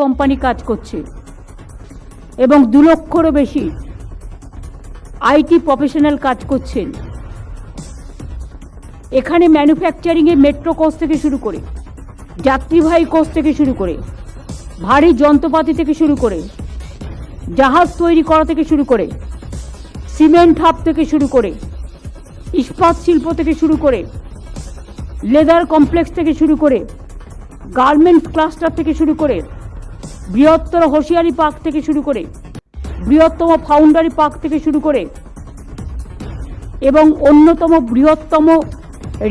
Company কাজ করছে এবং 2 লক্ষেরও বেশি আইটি প্রফেশনাল কাজ করছেন। এখানে ম্যানুফ্যাকচারিংয়ে মেট্রো কোচ থেকে শুরু করে, যাত্রীবাহী কোচ থেকে শুরু করে, ভারী যন্ত্রপাতি থেকে শুরু করে, জাহাজ তৈরি করা থেকে শুরু করে, সিমেন্ট হাব থেকে শুরু করে, ইস্পাত শিল্প থেকে শুরু করে, লেদার কমপ্লেক্স থেকে শুরু করে, গার্মেন্টস ক্লাস্টার থেকে শুরু করে, বৃহত্তর হোশিয়ারি পার্ক থেকে শুরু করে, বৃহত্তম ফাউন্ডারি পার্ক থেকে শুরু করে এবং অন্যতম বৃহত্তম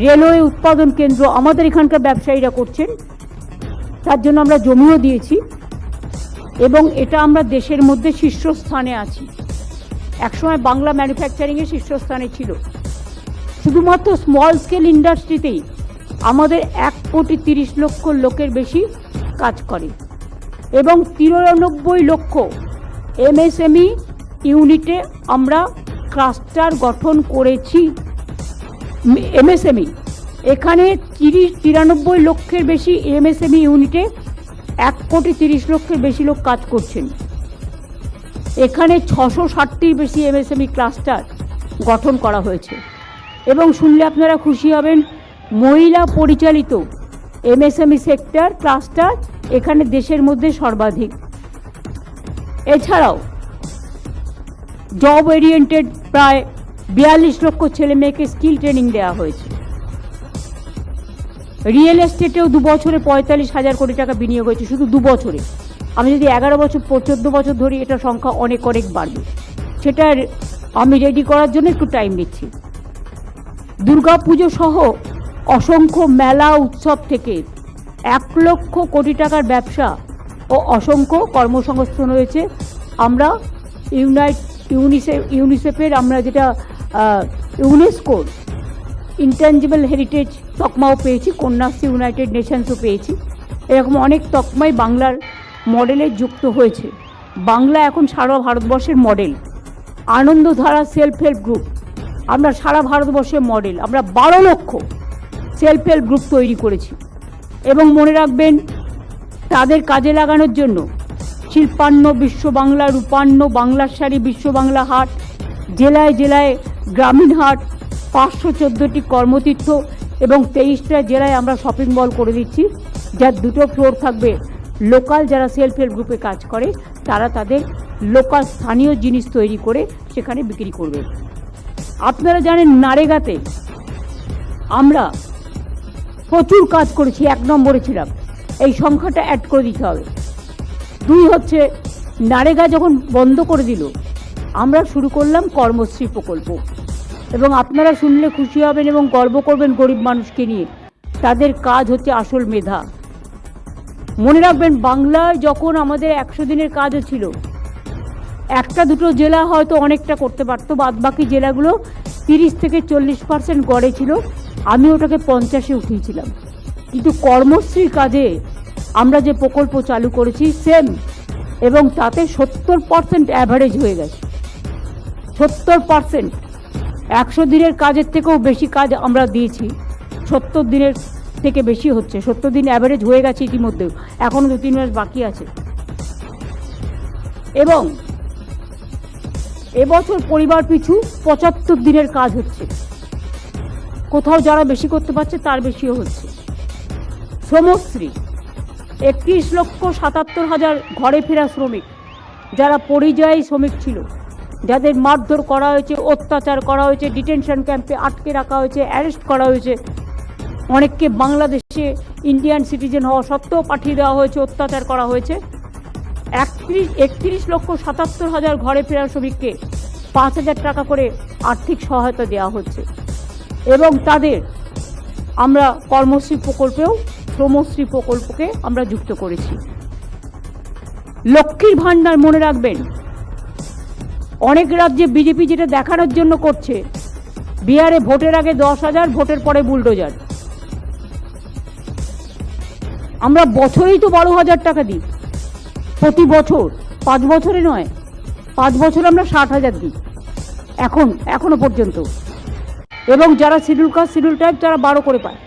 রেলওয়ে উৎপাদন কেন্দ্র আমাদের এখানকার ব্যবসায়ীরা করছেন। তার জন্য আমরা জমিও দিয়েছি এবং এটা আমরা দেশের মধ্যে শীর্ষস্থানে আছি। একসময় বাংলা ম্যানুফ্যাকচারিংয়ে শীর্ষস্থানে ছিল। শুধুমাত্র স্মল স্কেল ইন্ডাস্ট্রিতেই আমাদের 1,30,00,000 লোকের বেশি কাজ করে এবং 93 লক্ষ এমএসএমই ইউনিটে আমরা ক্লাস্টার গঠন করেছি। এমএসএমই এখানে 93 লক্ষের বেশি এমএসএমই ইউনিটে 1,30,00,000 বেশি লোক কাজ করছেন। এখানে 660টির বেশি এমএসএমই ক্লাস্টার গঠন করা হয়েছে এবং শুনলে আপনারা খুশি হবেন, মহিলা পরিচালিত এমএসএমই সেক্টর ক্লাস্টার এখানে দেশের মধ্যে সর্বাধিক। এছাড়াও জব ওরিয়েন্টেড প্রায় 42 লক্ষ ছেলে মেয়েকে স্কিল ট্রেনিং দেওয়া হয়েছে। রিয়েল এস্টেটেও 2 বছরে 45,000 কোটি টাকা বিনিয়োগ হয়েছে, শুধু 2 বছরে। আমি যদি 11 বছর 14 বছর ধরি এটা সংখ্যা অনেক অনেক বাড়বে। সেটা আমি রেডি করার জন্য একটু টাইম নিচ্ছি। দুর্গাপুজো সহ অসংখ্য মেলা উৎসব থেকে 1 লক্ষ কোটি টাকার ব্যবসা ও অসংখ্য কর্মসংস্থান হয়েছে। আমরা ইউনিসেফের আমরা যেটা ইউনেস্কোর ইনট্যাঞ্জিবল হেরিটেজ তকমাও পেয়েছি, কন্যাশ্রী ইউনাইটেড নেশনসও পেয়েছি। এরকম অনেক তকমাই বাংলার মডেলে যুক্ত হয়েছে। বাংলা এখন সারা ভারতবর্ষের model. Anandadhara self help group আমরা সারা ভারতবর্ষের মডেল। আমরা 12 লক্ষ সেলফ হেল্প গ্রুপ তৈরি করেছি এবং মনে রাখবেন, তাদের কাজে লাগানোর জন্য শিল্পান্ন বিশ্ব বাংলা, রূপান্ন বাংলার শাড়ি বিশ্ব বাংলা হাট, জেলায় জেলায় গ্রামীণ হাট, 514টি কর্মতীর্থ এবং 23টা জেলায় আমরা শপিং মল করে দিচ্ছি, যার 2টো ফ্লোর থাকবে। লোকাল যারা সেলফ হেল্প গ্রুপে কাজ করে তারা তাদের লোকাল স্থানীয় জিনিস তৈরি করে সেখানে বিক্রি করবে। আপনারা জানেন নারেগাতে আমরা প্রচুর কাজ করেছি, 1 নম্বরে ছিলাম। এই সংখ্যাটা অ্যাড করে দিতে হবে। 2 হচ্ছে, নারেগা যখন বন্ধ করে দিল আমরা শুরু করলাম কর্মশ্রী প্রকল্প এবং আপনারা শুনলে খুশি হবেন এবং গর্ব করবেন গরিব মানুষকে নিয়ে। তাদের কাজ হচ্ছে আসল মেধা। মনে রাখবেন, বাংলায় যখন আমাদের 100 দিনের কাজও ছিল, 1-2 জেলা হয়তো অনেকটা করতে পারতো, বাদবাকি জেলাগুলো 30 থেকে 40% গড়ে ছিল। আমি ওটাকে 50-এ উঠিয়েছিলাম। কিন্তু কর্মশ্রীর কাজে আমরা যে প্রকল্প চালু করেছি সেম, এবং তাতে 70% অ্যাভারেজ হয়ে গেছে। 70% 100 দিনের কাজের থেকেও বেশি কাজ আমরা দিয়েছি। 70 দিনের থেকে বেশি হচ্ছে। 70 দিন অ্যাভারেজ হয়ে গেছে ইতিমধ্যেও, এখনও 2-3 মাস বাকি আছে। এবং এবছর পরিবার পিছু 75 দিনের কাজ হচ্ছে। কোথাও যারা বেশি করতে পারছে তার বেশিও হচ্ছে। শ্রমশ্রী 31,77,000 ঘরে ফেরা শ্রমিক, যারা পরিযায়ী শ্রমিক ছিল, যাদের মারধর করা হয়েছে, অত্যাচার করা হয়েছে, ডিটেনশন ক্যাম্পে আটকে রাখা হয়েছে, অ্যারেস্ট করা হয়েছে, অনেককে বাংলাদেশে ইন্ডিয়ান সিটিজেন হওয়া সত্ত্বেও পাঠিয়ে দেওয়া হয়েছে, অত্যাচার করা হয়েছে। 31,77,000 ঘরে ফেরা শ্রমিককে 5,000 টাকা করে আর্থিক সহায়তা দেওয়া হচ্ছে এবং তাদের আমরা কর্মশ্রী প্রকল্পেও শ্রমশ্রী প্রকল্পকে আমরা যুক্ত করেছি। লক্ষ্মীর ভাণ্ডার মনে রাখবেন, অনেক রাজ্যে বিজেপি যেটা দেখানোর জন্য করছে, বিহারে ভোটের আগে 10,000, ভোটের পরে বুলডোজার। আমরা বছরেই তো 12,000 টাকা দিই প্রতি বছর, 5 বছরে নয়, 5 বছরে আমরা 60,000 দিই এখনো পর্যন্ত। এবং যারা শিডিউল কাস্ট শিডিউল ট্রাইব তারা 12 করে পায়,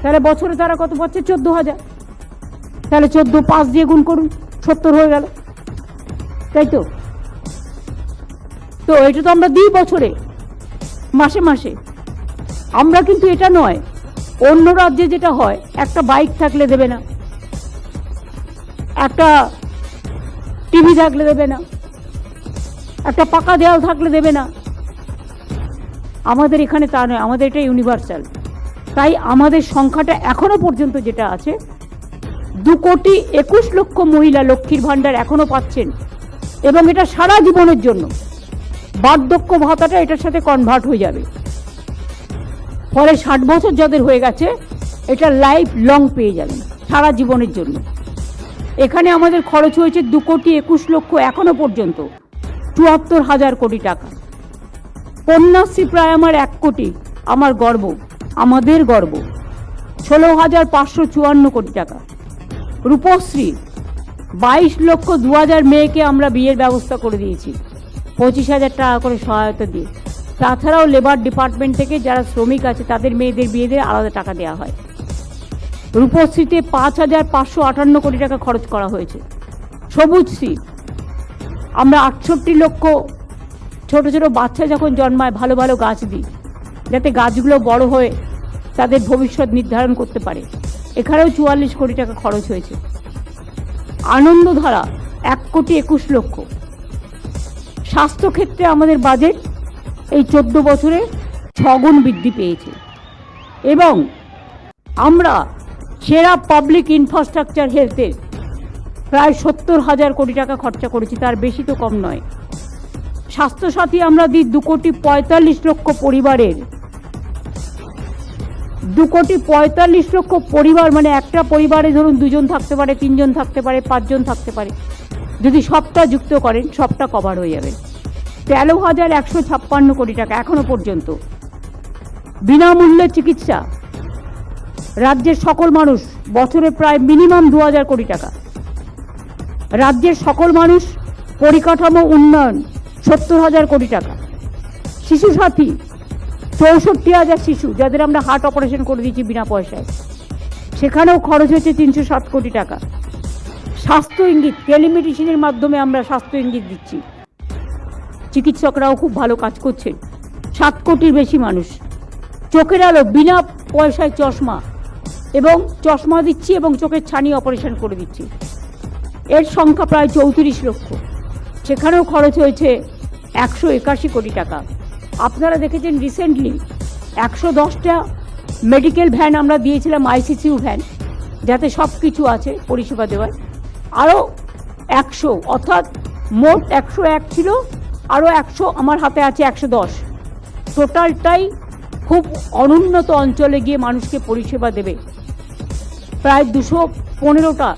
তাহলে বছরে তারা কত পাচ্ছে? 14,000। তাহলে 14 5 দিয়ে গুণ করুন, 70 হয়ে গেল, তাই তো? তো এটা তো আমরা দিই বছরে, মাসে মাসে। আমরা কিন্তু এটা নয়, অন্য রাজ্যে যেটা হয়, একটা বাইক থাকলে দেবে না, একটা টিভি থাকলে দেবে না, একটা পাকা দেওয়াল থাকলে দেবে না। আমাদের এখানে তা নয়, আমাদের এটা ইউনিভার্সাল। তাই আমাদের সংখ্যাটা এখনো পর্যন্ত যেটা আছে, 2,21,00,000 মহিলা লক্ষ্মীর ভাণ্ডার এখনো পাচ্ছেন, এবং এটা সারা জীবনের জন্য। বার্ধক্য ভাতাটা এটার সাথে কনভার্ট হয়ে যাবে, ফলে 60 বছর যাদের হয়ে গেছে এটা লাইফ লং পেয়ে যাবেন, সারা জীবনের জন্য। এখানে আমাদের খরচ হয়েছে 2,21,00,000 এখনো পর্যন্ত, 74,000 কোটি টাকা। কন্যাশ্রী প্রায় আমার 1 কোটি, আমার গর্ব, আমাদের গর্ব, 16,554 কোটি টাকা। রূপশ্রী 22,02,000 মেয়েকে আমরা বিয়ের ব্যবস্থা করে দিয়েছি, 25,000 টাকা করে সহায়তা দিয়ে। তাছাড়াও লেবার ডিপার্টমেন্ট থেকে যারা শ্রমিক আছে তাদের মেয়েদের বিয়ে দিয়ে আলাদা টাকা দেওয়া হয়। রূপশ্রীতে 5,558 কোটি টাকা খরচ করা হয়েছে। সবুজশ্রী আমরা 68 লক্ষ ছোট ছোট বাচ্চা যখন জন্মায় ভালো ভালো গাছ দিই, যাতে গাছগুলো বড় হয়ে তাদের ভবিষ্যৎ নির্ধারণ করতে পারে, এখানেও 44 কোটি টাকা খরচ হয়েছে। আনন্দধারা 1,21,00,000। স্বাস্থ্যক্ষেত্রে আমাদের বাজেট এই 14 বছরে 6 গুণ বৃদ্ধি পেয়েছে, এবং আমরা সেরা পাবলিক ইনফ্রাস্ট্রাকচার হেলথের প্রায় 70,000 কোটি টাকা খরচা করেছি, তার বেশি তো কম নয়। স্বাস্থ্যসাথী আমরা দিই 2,45,00,000 পরিবারের, 2,45,00,000 পরিবার, মানে একটা পরিবারে ধরুন 2 জন থাকতে পারে, 3 জন থাকতে পারে, 5 জন থাকতে পারে। যদি সবটা যুক্ত করেন সবটা কভার হয়ে যাবে। 13,156 কোটি টাকা এখনো পর্যন্ত। বিনামূল্যে চিকিৎসা রাজ্যের সকল মানুষ, বছরে প্রায় মিনিমাম 2,000 কোটি টাকা। রাজ্যের সকল মানুষ পরিকাঠামো উন্নয়ন 70,000 কোটি টাকা। শিশু সাথী 64,000 শিশু যাদের আমরা হার্ট অপারেশন করে দিয়েছি বিনা পয়সায়, সেখানেও খরচ হয়েছে 307 কোটি টাকা। স্বাস্থ্য ইঙ্গিত টেলিমেডিসিনের মাধ্যমে আমরা স্বাস্থ্য ইঙ্গিত দিচ্ছি, চিকিৎসকরাও খুব ভালো কাজ করছেন। 7 কোটির বেশি মানুষ চোখের আলো বিনা পয়সায় চশমা, এবং চশমা দিচ্ছি এবং চোখের ছানি অপারেশন করে দিচ্ছি। এর সংখ্যা প্রায় 34 লক্ষ, সেখানেও খরচ হয়েছে 181 কোটি টাকা। আপনারা দেখেছেন রিসেন্টলি 110টা মেডিকেল ভ্যান আমরা দিয়েছিলাম, আইসিসিউ ভ্যান, যাতে সব কিছু আছে পরিষেবা দেওয়ার। আরও 100, অর্থাৎ মোট 101 ছিল, আরও 100 আমার হাতে আছে, 110। টোটালটাই খুব অনুন্নত অঞ্চলে গিয়ে মানুষকে পরিষেবা দেবে। প্রায় 211টা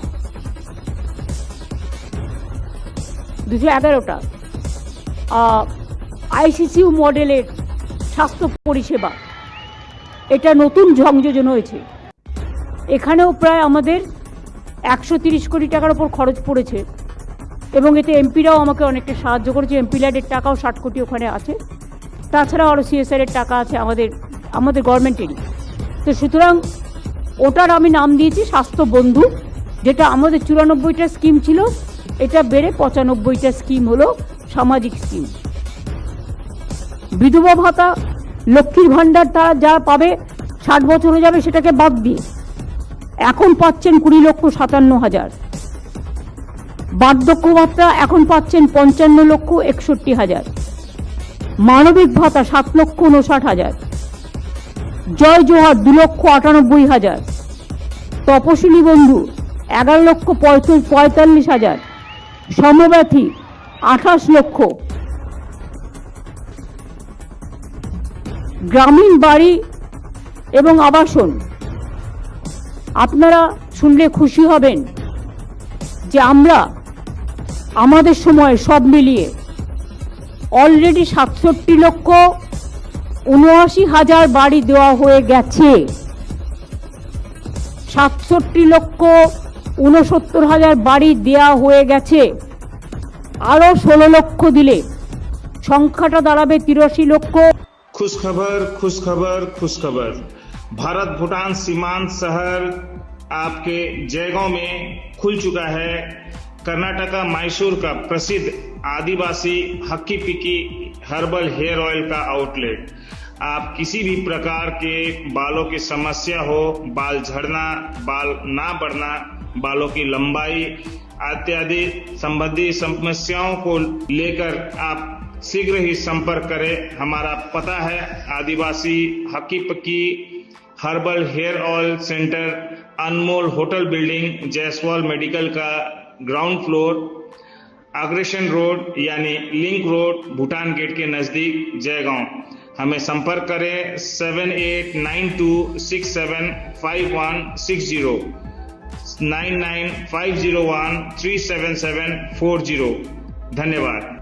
আইসিসিউ মডেলের স্বাস্থ্য পরিষেবা, এটা নতুন সংযোজন হয়েছে। এখানেও প্রায় আমাদের 130 কোটি টাকার ওপর খরচ পড়েছে, এবং এতে এমপিরাও আমাকে অনেকটা সাহায্য করেছে। এমপি ল্যাডের টাকাও 60 কোটি ওখানে আছে, তাছাড়াও আরও সিএসআরের টাকা আছে আমাদের গভর্নমেন্টেরই। তো সুতরাং ওটার আমি নাম দিয়েছি স্বাস্থ্য বন্ধু, যেটা আমাদের 94টা স্কিম ছিল, এটা বেড়ে 95টা স্কিম হলো সামাজিক স্কিম। বিধবা ভাতা, লক্ষ্মীর ভাণ্ডার তারা যারা পাবে 60 বছর হয়ে যাবে সেটাকে বাদ দিয়ে এখন পাচ্ছেন 20,57,000। বার্ধক্য ভাতা এখন পাচ্ছেন 55,61,000। মানবিক ভাতা 7,59,000। জয় জোহার 2,98,000। তপশিলি বন্ধু 11,45,000। সমব্যথী 28 লক্ষ। গ্রামীণ বাড়ি এবং আবাসন, আপনারা শুনলে খুশি হবেন যে আমরা আমাদের সময় সব মিলিয়ে অলরেডি 67,79,000 বাড়ি দেওয়া হয়ে গেছে। 67,69,000 বাড়ি দেওয়া হয়ে গেছে। আরো 16 লক্ষ দিলে সংখ্যাটা দাঁড়াবে 83 লক্ষ। खुशखबर खुशखबर खुशखबर। भारत भूटान सीमांत शहर आपके जयगांव में खुल चुका है कर्नाटका मैसूर का प्रसिद्ध आदिवासी हक्की पिक्की हर्बल हेयर ऑयल का आउटलेट। आप किसी भी प्रकार के बालों की समस्या हो, बाल झड़ना, बाल ना बढ़ना, बालों की लंबाई इत्यादि संबंधी समस्याओं को लेकर आप शीघ्र ही संपर्क करें। हमारा पता है आदिवासी हक्की पक्की हर्बल हेयर ऑयल सेंटर, अनमोल होटल बिल्डिंग, जायसवाल मेडिकल का ग्राउंड फ्लोर, अग्रेशन रोड यानी लिंक रोड, भूटान गेट के नजदीक, जयगांव। हमें संपर्क करें 7892675160 9950137740। धन्यवाद।